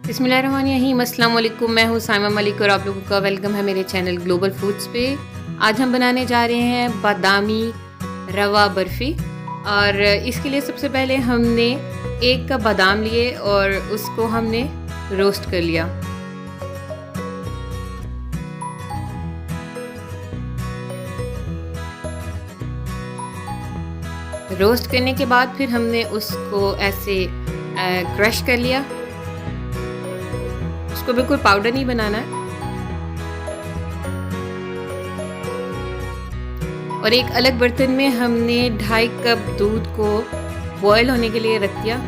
बिस्मिल्लाहिर्रहमानिर्रहीम। अस्सलाम वालेकुम। मैं हूँ साइमा मलिक और आप लोगों का वेलकम है मेरे चैनल ग्लोबल फूड्स पे। आज हम बनाने जा रहे हैं बादामी रवा बर्फ़ी। और इसके लिए सबसे पहले हमने 1 कप बादाम लिए और उसको हमने रोस्ट कर लिया। रोस्ट करने के बाद फिर हमने उसको ऐसे क्रश कर लिया। उसको बिल्कुल पाउडर नहीं बनाना है। और एक अलग बर्तन में हमने 2.5 कप दूध को बॉयल होने के लिए रख दिया।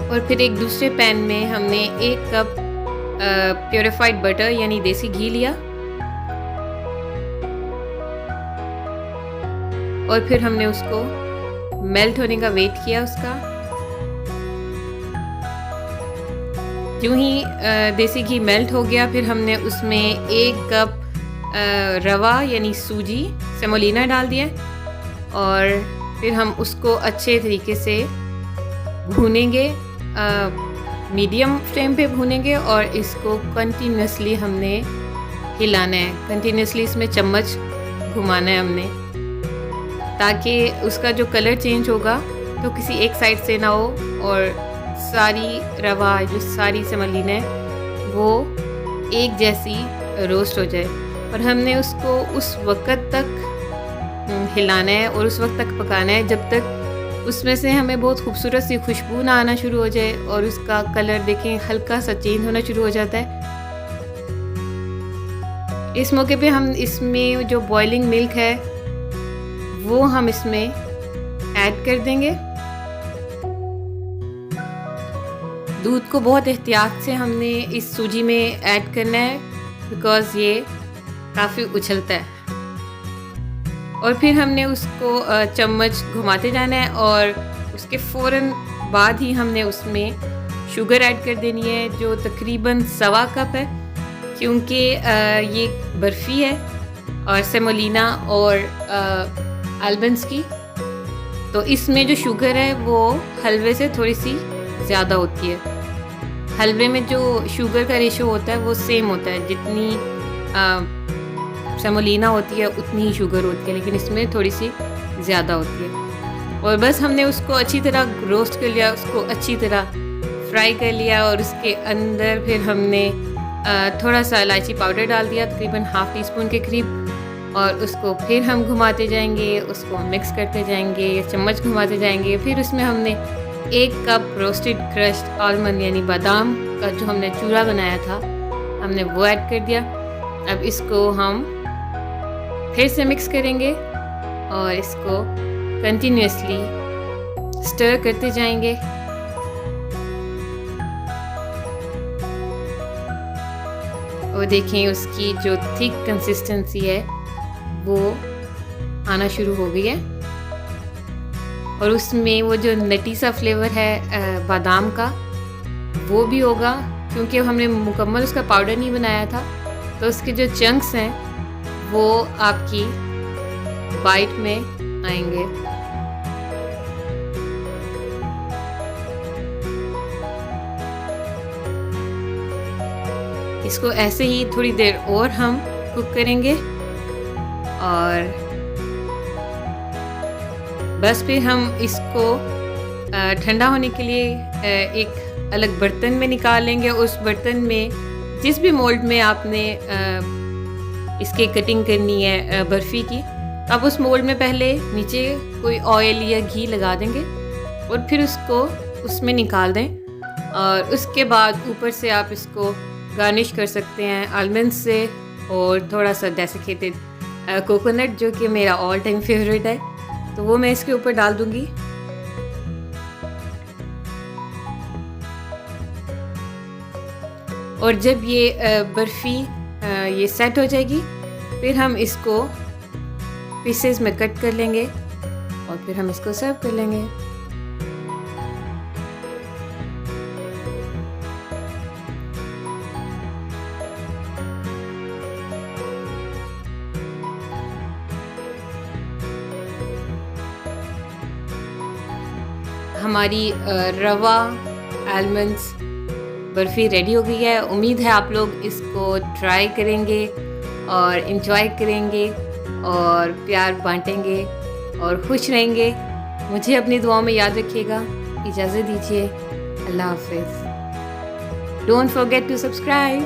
और फिर एक दूसरे पैन में हमने 1 कप प्योरीफाइड बटर यानी देसी घी लिया। और फिर हमने उसको मेल्ट होने का वेट किया उसका। यूं ही देसी घी मेल्ट हो गया, फिर हमने उसमें 1 कप रवा यानी सूजी सेमोलिना डाल दिया। और फिर हम उसको अच्छे तरीके से भूनेंगे, मीडियम फ्लेम पे भूनेंगे। और इसको कंटिन्यूसली हमने हिलाना है, कंटिन्यूसली इसमें चम्मच घुमाना है हमने, ताकि उसका जो कलर चेंज होगा तो किसी एक साइड से ना हो और सारी रवा जो सारी सेमोलिना है वो एक जैसी रोस्ट हो जाए। और हमने उसको उस वक्त तक हिलाना है और उस वक्त तक पकाना है जब तक उसमें से हमें बहुत खूबसूरत सी खुशबू ना आना शुरू हो जाए और उसका कलर देखें हल्का सा चेंज होना शुरू हो जाता है। इस मौके पे हम इसमें जो बॉइलिंग मिल्क है वो हम इसमें ऐड कर देंगे। दूध को बहुत एहतियात से हमने इस सूजी में ऐड करना है, बिकॉज़ ये काफ़ी उछलता है। और फिर हमने उसको चम्मच घुमाते जाना है और उसके फ़ौरन बाद ही हमने उसमें शुगर ऐड कर देनी है, जो तकरीबन 1.25 कप है, क्योंकि ये बर्फ़ी है और सेमोलिना और आलमंड्स की। तो इसमें जो शुगर है वो हलवे से थोड़ी सी ज़्यादा होती है। हलवे में जो शुगर का रेशो होता है वो सेम होता है, जितनी सेमोलिना होती है उतनी ही शुगर होती है, लेकिन इसमें थोड़ी सी ज़्यादा होती है। और बस हमने उसको अच्छी तरह रोस्ट कर लिया, उसको अच्छी तरह फ्राई कर लिया। और उसके अंदर फिर हमने थोड़ा सा इलायची पाउडर डाल दिया, तकरीबन ½ टीस्पून के करीब। और उसको फिर हम घुमाते जाएंगे, उसको मिक्स करते जाएंगे, चम्मच घुमाते जाएंगे। फिर उसमें हमने 1 कप रोस्टेड क्रश्ड आलमंड यानी बादाम का जो हमने चूरा बनाया था हमने वो ऐड कर दिया। अब इसको हम फिर से मिक्स करेंगे और इसको कंटिन्यूसली स्टर करते जाएंगे। और देखें उसकी जो थिक कंसिस्टेंसी है वो आना शुरू हो गई है। और उसमें वो जो नटी सा फ्लेवर है बादाम का वो भी होगा, क्योंकि हमने मुकम्मल उसका पाउडर नहीं बनाया था। तो उसके जो चंक्स हैं वो आपकी बाइट में आएंगे। इसको ऐसे ही थोड़ी देर और हम कुक करेंगे। और बस फिर हम इसको ठंडा होने के लिए एक अलग बर्तन में निकाल लेंगे। उस बर्तन में जिस भी मोल्ड में आपने इसके कटिंग करनी है बर्फ़ी की, अब उस मोल्ड में पहले नीचे कोई ऑयल या घी लगा देंगे और फिर उसको उसमें निकाल दें। और उसके बाद ऊपर से आप इसको गार्निश कर सकते हैं आलमंड से और थोड़ा सा डेसिकेटेड कोकोनट, जो कि मेरा ऑल टाइम फेवरेट है, तो वो मैं इसके ऊपर डाल दूँगी। और जब ये बर्फ़ी ये सेट हो जाएगी फिर हम इसको पीसेस में कट कर लेंगे और फिर हम इसको सर्व कर लेंगे। हमारी रवा आलमंड्स बर्फ़ी रेडी हो गई है। उम्मीद है आप लोग इसको ट्राई करेंगे और इन्जॉय करेंगे और प्यार बांटेंगे और खुश रहेंगे। मुझे अपनी दुआओं में याद रखिएगा। इजाज़त दीजिए। अल्लाह हाफ़िज़। Don't forget to subscribe.